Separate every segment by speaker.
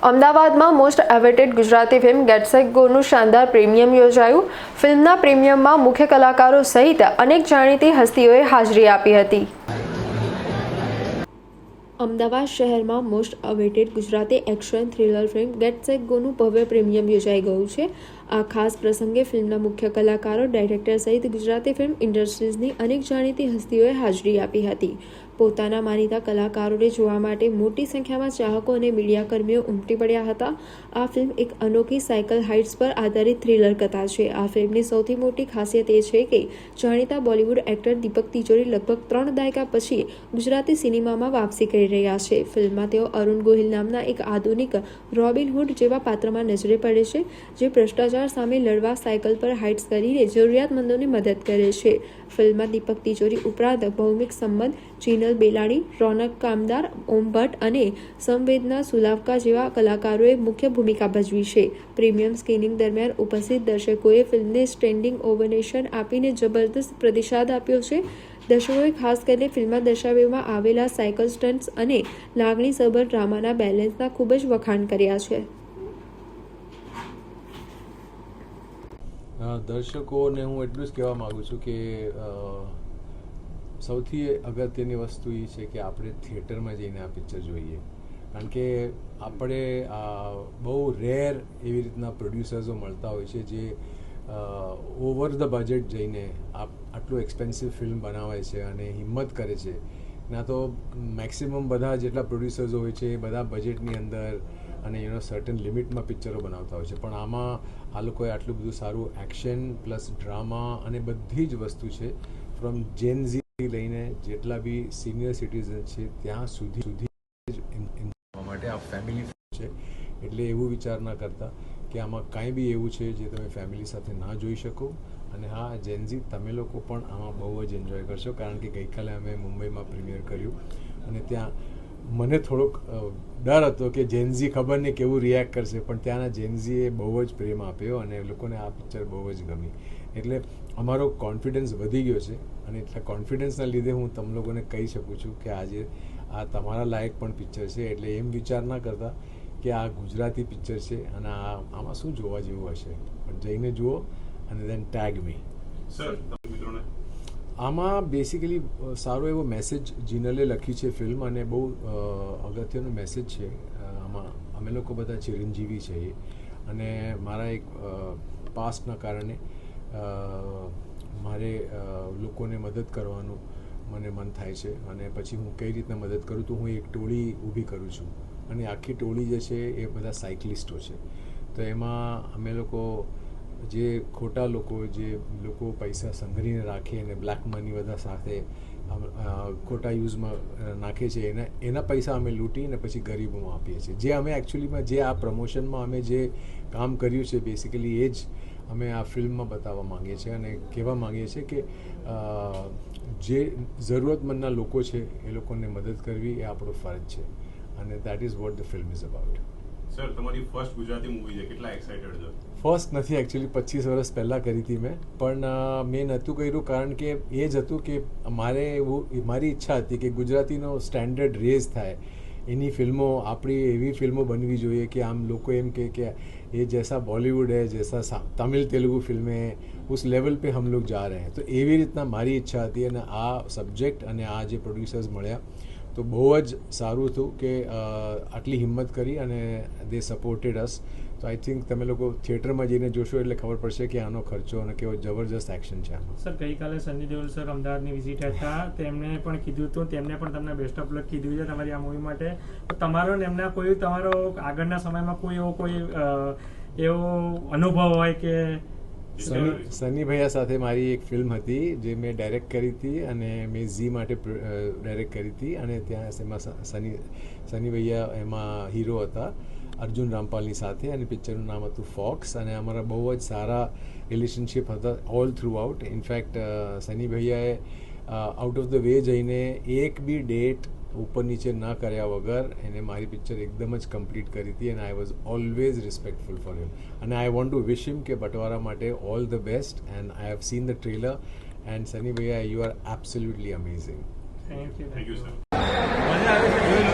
Speaker 1: અમદાવાદમાં most awaited Gujarati film get set ગોનું શાનદાર પ્રીમિયમ યોજાયું. ફિલ્મના પ્રીમિયમમાં મુખ્ય કલાકારો સહિત અનેક જાણીતી હસ્તીઓએ હાજરી આપી હતી. અમદાવાદ શહેરમાં most awaited Gujarati action thriller film get set ગોનું ભવ્ય પ્રીમિયમ યોજાઈ ગયું છે. આ ખાસ પ્રસંગે ફિલ્મના મુખ્ય કલાકારો, ડાયરેક્ટર સહિત ગુજરાતી ફિલ્મ ઇન્ડસ્ટ્રીઝની અનેક જાણીતી હસ્તીઓએ હાજરી આપી હતી. પોતાના માનીતા કલાકારોને જોવા માટે મોટી સંખ્યામાં ચાહકો અને મીડિયાકર્મીઓ ઉમટી પડ્યા હતા. આ ફિલ્મ એક અનોખી સાયકલ હાઇટ્સ પર આધારિત થ્રિલર કથા છે. આ ફિલ્મની સૌથી મોટી ખાસિયત એ છે કે જાણીતા બોલિવૂડ એક્ટર દીપક તિજોરી લગભગ 3 દાયકા પછી ગુજરાતી સિનેમામાં વાપસી કરી રહ્યા છે. ફિલ્મમાં તેઓ અરુણ ગોહિલ નામના એક આધુનિક રોબિન હુડ જેવા પાત્રમાં નજરે પડે છે, જે ભ્રષ્ટાચાર સામે લડવા સાયકલ પર હાઇટ્સ કરીને જરૂરિયાતમંદોને મદદ કરે છે. ફિલ્મમાં દીપક તિજોરી ઉપરાંત ભૌમિક સંબંધ, જીનલ બેલાણી, રોનક કામદાર, ઓમ ભટ્ટ અને સંવેદના સુલાવકા જેવા કલાકારોએ મુખ્ય ભૂમિકા ભજવી છે. પ્રીમિયમ સ્ક્રીનિંગ દરમિયાન ઉપસ્થિત દર્શકોએ ફિલ્મને સ્ટેન્ડિંગ ઓવેશન આપીને જબરદસ્ત પ્રતિસાદ આપ્યો છે. દર્શકોએ ખાસ કરીને ફિલ્મમાં દર્શાવવામાં આવેલા સાયકલ સ્ટન્ટ્સ અને લાગણીસભર ડ્રામાના બેલેન્સના ખૂબ જ વખાણ કર્યા છે.
Speaker 2: દર્શકોને હું એટલું જ કહેવા માગું છું કે સૌથી અગત્યની વસ્તુ એ છે કે આપણે થિયેટરમાં જઈને આ પિક્ચર જોઈએ, કારણ કે આપણે બહુ રેર એવી રીતના પ્રોડ્યુસર્સો મળતા હોય છે જે ઓવર ધ બજેટ જઈને આટલું એક્સપેન્સિવ ફિલ્મ બનાવે છે અને હિંમત કરે છે. ના તો મેક્સિમમ બધા જેટલા પ્રોડ્યુસર્સ હોય છે એ બધા બજેટની અંદર અને સર્ટન લિમિટમાં પિક્ચરો બનાવતા હોય છે, પણ આમાં આ લોકોએ આટલું બધું સારું એક્શન પ્લસ ડ્રામા અને બધી જ વસ્તુ છે, ફ્રોમ જેન ઝી લઈને જેટલા બી સિનિયર સિટીઝન છે ત્યાં સુધી જ એન્જોય માટે આ ફેમિલી છે. એટલે એવું વિચાર ના કરતા કે આમાં કાંઈ બી એવું છે જે તમે ફેમિલી સાથે ના જોઈ શકો. અને હા, જેનઝી તમે લોકો પણ આમાં બહુ જ એન્જોય કરશો, કારણ કે ગઈકાલે અમે મુંબઈમાં પ્રીમિયર કર્યું અને ત્યાં મને થોડોક ડર હતો કે જેનઝી ખબર નહીં કેવું રિએક્ટ કરશે, પણ ત્યાંના જેનઝીએ બહુ જ પ્રેમ આપ્યો અને લોકોને આ પિક્ચર બહુ જ ગમી. એટલે અમારો કોન્ફિડન્સ વધી ગયો છે અને એટલા કોન્ફિડન્સના લીધે હું તમે લોકોને કહી શકું છું કે આજે આ તમારા લાયક પણ પિક્ચર છે. એટલે એમ વિચાર ના કરતા કે આ ગુજરાતી પિક્ચર છે અને આમાં શું જોવા જેવું હશે, પણ જઈને જુઓ અને દેન ટેગ મી. આમાં બેસિકલી સારો એવો મેસેજ જીનલે લખી છે ફિલ્મ, અને બહુ અગત્યનો મેસેજ છે. આમાં અમે લોકો બધા ચિરંજીવી છીએ અને મારા એક પાસ્ટના કારણે મારે લોકોને મદદ કરવાનું મને મન થાય છે અને પછી હું કઈ રીતના મદદ કરું તો હું એક ટોળી ઊભી કરું છું અને આખી ટોળી જે છે એ બધા સાયકલિસ્ટો છે. તો એમાં અમે લોકો જે ખોટા લોકો, જે લોકો પૈસા સંઘરીને રાખે અને બ્લેક મની બધા સાથે ખોટા યુઝમાં નાખે છે, એના પૈસા અમે લૂંટીને પછી ગરીબોમાં આપીએ છીએ. જે અમે એકચ્યુઅલીમાં જે આ પ્રમોશનમાં અમે જે કામ કર્યું છે બેસિકલી એ જ અમે આ ફિલ્મમાં બતાવવા માંગીએ છીએ અને કહેવા માંગીએ છીએ કે જે જરૂરતમંદના લોકો છે એ લોકોને મદદ કરવી એ આપણો ફરજ છે અને that is what the film is about.
Speaker 3: Sir, તમારી ફર્સ્ટ ગુજરાતી મૂવી છે, કેટલા એક્સાઇટેડ છો?
Speaker 2: ફર્સ્ટ નથી, એકચ્યુઅલી 25 વર્ષ પહેલાં કરી હતી મેં, પણ મેં નહોતું કર્યું કારણ કે એ જ હતું કે મારી ઈચ્છા હતી કે ગુજરાતીનો સ્ટેન્ડર્ડ રેઝ થાય, એની ફિલ્મો આપણી એવી ફિલ્મો બનવી જોઈએ કે આમ લોકો એમ કે ये जैसा बॉलीवुड है, जैसा तमिल तेलुगु फिल्में उस लेवल पे हम लोग जा रहे हैं. तो એવી રીતના મારી ઈચ્છા હતી અને આ સબ્જેક્ટ અને આ જે પ્રોડ્યુસર્સ મળ્યા તો બહુ જ સારું હતું કે આટલી હિંમત કરી અને દે સપોર્ટેડ અસ. તો આઈ થિંક તમે લોકો થિયેટરમાં જઈને જોશો એટલે ખબર પડશે કે આનો ખર્ચો અને કેવો જબરજસ્ત એક્શન છે આમાં.
Speaker 4: સર, ગઈકાલે સની દેઓલ સર અમદાવાદની વિઝિટ હતા, તેમણે પણ કીધું હતું, તેમને પણ તમને બેસ્ટ ઓફ લક કીધું છે તમારી આ મૂવી માટે. તમારો ને એમના તમારો આગળના સમયમાં કોઈ એવો અનુભવ હોય કે?
Speaker 2: સની ભૈયા સાથે મારી એક ફિલ્મ હતી જે મેં ડાયરેક્ટ કરી હતી અને મેં ઝી માટે ડાયરેક્ટ કરી હતી અને ત્યાં એમાં સની ભૈયા એમાં હીરો હતા અર્જુન રામપાલની સાથે અને પિક્ચરનું નામ હતું ફોક્સ. અને અમારા બહુ જ સારા રિલેશનશિપ હતા all throughout. In fact Sunny ભૈયાએ આઉટ ઓફ ધ વે જઈને એક બી ડેટ ઉપર નીચે ન કર્યા વગર એને મારી પિક્ચર એકદમ જ કમ્પ્લીટ કરી હતી અને I was always respectful for him. અને આઈ વોન્ટ ટુ વિશ હિમ કે બટવારા માટે all the best. And I have seen the trailer and Sunny Bhaiya, you are absolutely amazing.
Speaker 4: Thank you
Speaker 3: sir.
Speaker 5: મજા આવે છે, જોઈ લો.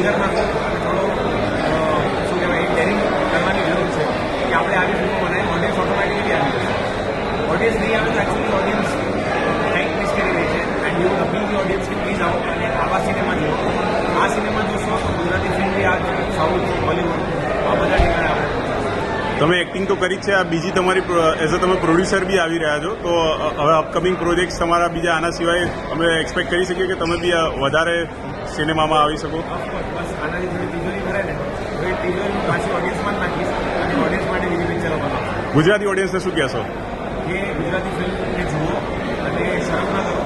Speaker 5: પ્રેશર નાખો અને થોડો શું કહેવાય ડેરિંગ કરવાની જરૂર છે કે આપણે આવી ફિલ્મો બનાવી ઓડિયન્સ ઓટોમેટિકલી આવી જશે. ઓડિયન્સ નહીં આવે તો એકચ્યુઅલી ઓડિયન્સ કંઈક મિસ કરી રહી છે and you appeal the audience કે પ્લીઝ આવો અને આવા સિનેમા જુઓ. આ સિનેમા જોશો તો ગુજરાતી ફિલ્મ બી આ સાઉથ બોલિવૂડ આ બધા ઠેકાણે આપણે.
Speaker 3: તમે એક્ટિંગ તો કરી જ છે, આ બીજી તમારી એઝ અ તમે પ્રોડ્યુસર બી આવી રહ્યા છો, તો હવે અપકમિંગ પ્રોજેક્ટ્સ તમારા બીજા આના સિવાય અમે એક્સપેક્ટ કરી શકીએ કે તમે બી વધારે સિનેમામાં આવી શકો?
Speaker 5: ઓફકોર્સ બસ આનાથી થોડી તિજોરી ભરે ને તો એ તિજોરી પાછી ઓડિયન્સમાં જ નાખીશ અને ઓડિયન્સ માટે બીજી પિક્ચરો બનાવો.
Speaker 3: ગુજરાતી ઓડિયન્સને શું કહેશો?
Speaker 5: કે ગુજરાતી ફિલ્મને જુઓ અને શરમ ના કરો.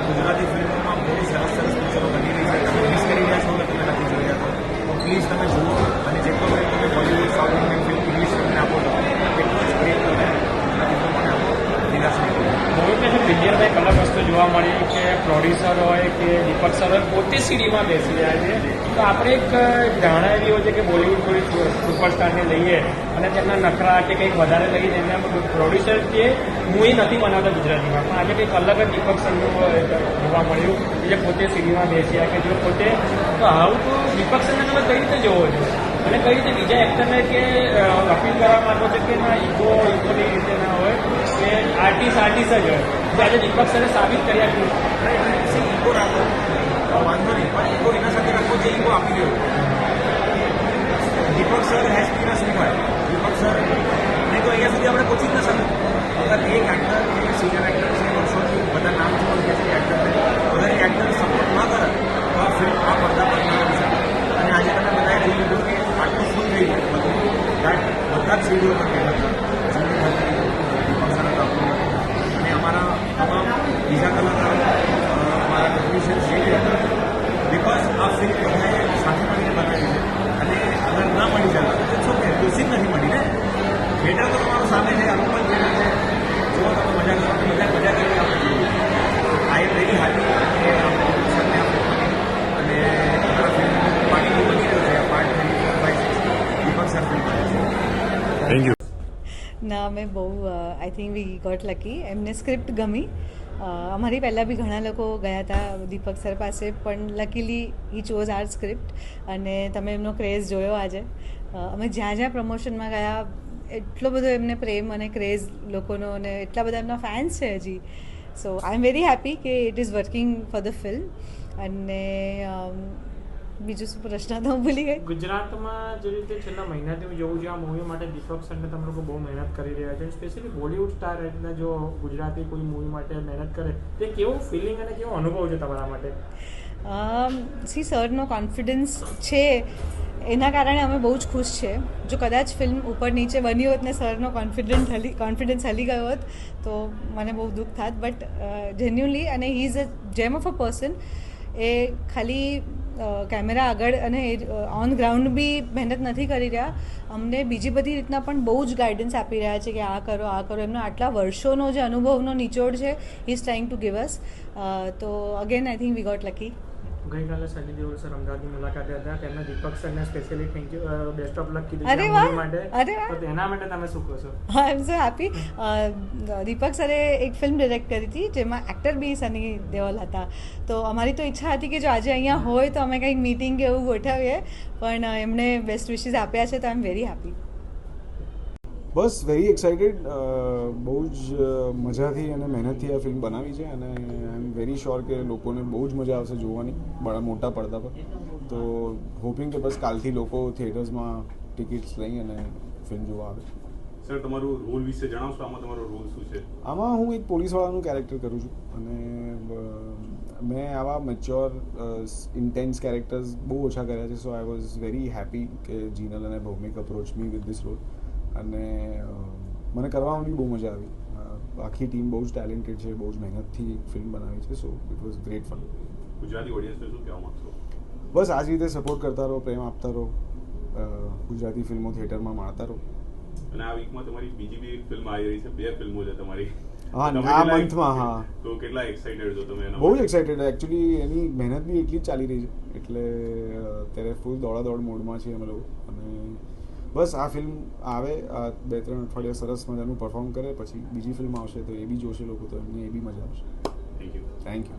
Speaker 5: ગુજરાતી ફિલ્મોમાં બહુ સરસ સરસ પિક્ચરો બની રહી છે. તમે મિસ કરી રહ્યા છો કે તમે નથી જોઈ રહ્યા તો પ્લીઝ તમે જુઓ અને જેટલો પ્રેમ તમે Bollywood south Indian film English ફિલ્મને આપો છો એટલો જ પ્રેમ તમે ગુજરાતી ફિલ્મોને આપો. નિરાશ નહીં કરો.
Speaker 4: બહુ કે પિક્ચરમાં એક અલગ વસ્તુ જોવા મળી કે પ્રોડ્યુસર હોય કે દીપક સર હોય પોતે સીડીમાં બેસી રહ્યા છે. તો આપણે એક ધારણા એવી હોય છે કે બોલિવૂડ કોઈ સુપરસ્ટારને લઈએ અને તેમના નખરા કે કંઈક વધારે લઈને એમના પ્રોડ્યુસર કે મૂવી નથી બનાવતા ગુજરાતીમાં, પણ આજે કંઈક અલગ જ દીપક સરનું જોવા મળ્યું કે જે પોતે સીડીમાં બેસ્યા કે જો પોતે તો આવું તો દીપક સરને તમે કઈ રીતે જોવો છો અને કઈ રીતે બીજા એક્ટરને કે અપીલ કરવા માંગો છો કે ના ઇગોની રીતે ના હોય કે આર્ટિસ્ટ જ હોય. તો આજે દીપક સરે સાબિત કરી આપ્યું.
Speaker 5: ઈગો રાખો વાંધો નહીં, પણ ઈગો એના સાથે રાખો જે ઈગો આપી રહ્યો. Deepak sir has been a senior. Deepak sir નહીં તો અહીંયા સુધી આપણે પહોંચી જ ન શકે. અગર એક એક્ટર જે સિનિયર એક્ટર છે વર્ષોથી બધા નામ જોવા કે છે એક્ટરને અગર એ એક્ટર સપોર્ટ ના કરે તો આ ફિલ્મ આ પડદા પર ના આવી શકે. અને આજે તમે બધાએ જોઈ લીધું કે આટલું ફૂલ થઈ ગયું બધું બધા જ સીડીઓ પર ગયા હતા. દીપક સર અને અમારા તમામ બીજા કલાકારો અમારા ટેકનિશિયન છે બિકોઝ આ ફિલ્મ બધાએ સાથે મળીને બનાવી છે અને અગર ના મળી જાય તો શું કે ખુશી જ નથી મળી ને. થિયેટર તો તમારું સામે છે, અમુક પણ થિયેટર છે. જો તમે મજા કરો તો મજા કરી આપણે જોઈએ. આઈ એમ વેરી હેપી કે આપણે અને અમારા ફિલ્મનું પાર્ટી બહુ બની રહ્યો છે. પાર્ટ 3, 4, 5, 6 દીપક સર ફિલ્મ બને છે.
Speaker 3: Thank you.
Speaker 6: ના મેં બહુ I think we got lucky. એમને સ્ક્રિપ્ટ ગમી. અમારી પહેલાં બી ઘણા લોકો ગયા હતા દીપક સર પાસે, પણ લકીલી ઈ ચોઝ આર સ્ક્રિપ્ટ અને તમે એમનો ક્રેઝ જોયો આજે. અમે જ્યાં જ્યાં પ્રમોશનમાં ગયા એટલો બધો એમને પ્રેમ અને ક્રેઝ લોકોનો અને એટલા બધા એમના ફેન્સ છે હજી. સો આઈ એમ વેરી હેપી કે it is working for the film. અને બીજું શું પ્રશ્ન તો હું ભૂલી ગઈ.
Speaker 4: ગુજરાતમાં જે રીતે છેલ્લા મહિનાથી હું જોઉં છું આ મૂવી માટે દીપક સરને તમે લોકો બહુ મહેનત કરી રહ્યા છે. સ્પેશિયલી બોલિવૂડ સ્ટાર એટલે જો ગુજરાતી કોઈ મૂવી માટે મહેનત કરે તે કેવું ફિલિંગ અને કેવો અનુભવ છે તમારા માટે?
Speaker 6: સી સરનો કોન્ફિડન્સ છે એના કારણે અમે બહુ જ ખુશ છે. જો કદાચ ફિલ્મ ઉપર નીચે બની હોત ને સરનો કોન્ફિડન્સ હલી ગયો હોત તો મને બહુ દુઃખ થાત. બટ જેન્યુઅલી અને હી ઇઝ અ જેમ ઓફ અ પર્સન. એ ખાલી કેમેરા આગળ અને ઓન ગ્રાઉન્ડ બી મહેનત નથી કરી રહ્યા. અમને બીજી બધી રીતના પણ બહુ જ ગાઈડન્સ આપી રહ્યા છે કે આ કરો આ કરો. એમનો આટલા વર્ષોનો જે અનુભવનો નિચોડ છે he is trying to give us. તો again I think we got lucky.
Speaker 4: ગઈકાલે સની દેઓલ સર અમદાવાદની મુલાકાતે હતા, તેમણે દીપક સરને specially thank you best of luck કીધું
Speaker 6: અરે
Speaker 4: છે
Speaker 6: વાહ,
Speaker 4: મૂવી માટે.
Speaker 6: અરે વાહ.
Speaker 4: તો એના માટે તમે શું કહો છો?
Speaker 6: આઈ એમ સો હેપી. દીપક સરે એક ફિલ્મ ડિરેક્ટ કરી હતી જેમાં એક્ટર બી સની દેઓલ હતા. તો અમારી તો ઈચ્છા હતી કે જો આજે અહીંયા હોય તો અમે કંઈક મીટિંગ કે એવું ગોઠવીએ, પણ એમણે બેસ્ટ વિશીસ આપ્યા છે. તો આઈ એમ વેરી હેપી.
Speaker 7: બસ વેરી એક્સાઇટેડ. બહુ જ મજાથી અને મહેનતથી આ ફિલ્મ બનાવી છે અને આઈ એમ વેરી શ્યોર કે લોકોને બહુ જ મજા આવશે જોવાની મોટા પડદા પર. તો હોપિંગ કે બસ કાલથી લોકો થિયેટર્સમાં ટિકિટ્સ લઈ અને ફિલ્મ જોવા આવે.
Speaker 3: સર તમારું રોલ વિશે જણાવશો? આમાં તમારો રોલ શું છે?
Speaker 7: આમાં હું એક પોલીસવાળાનું કેરેક્ટર કરું છું અને મેં આવા મેચ્યોર ઇન્ટેન્સ કેરેક્ટર્સ બહુ ઓછા કર્યા છે. So I was very happy કે જીનલ અને Bhaumik approach me with this role અને મને કરવામાં બી બહુ મજા આવી. આખી ટીમ બહુ જ ટેલેન્ટેડ છે, બહુ જ મહેનતથી ફિલ્મ બનાવી છે. So it was great fun.
Speaker 3: Gujarati ઓડિયન્સને શું કહેવા માંગશો?
Speaker 7: બસ આ જ રીતે સપોર્ટ કરતા રહો, પ્રેમ આપતા રહો, ગુજરાતી ફિલ્મો થિયેટરમાં માણતા રહો.
Speaker 3: અને આ વીકમાં તમારી બીજી બી ફિલ્મ આવી રહી છે, 2 ફિલ્મો છે તમારી.
Speaker 7: હા, આ મંથમાં. હા,
Speaker 3: તો કેટલા એક્સાઇટેડ છો તમે?
Speaker 7: બહુ જ એક્સાઇટેડ. એકચ્યુઅલી એની મહેનત બી એટલી જ ચાલી રહી છે એટલે અત્યારે ફૂલ દોડાદોડ મોડમાં છીએ અમે લોકો. અને બસ આ ફિલ્મ આવે, આ 2-3 અઠવાડિયા સરસ મજાનું પરફોર્મ કરે, પછી બીજી ફિલ્મ આવશે તો એ બી જોશે લોકો, તો એમને એ બી મજા આવશે.
Speaker 3: Thank you.
Speaker 7: Thank you.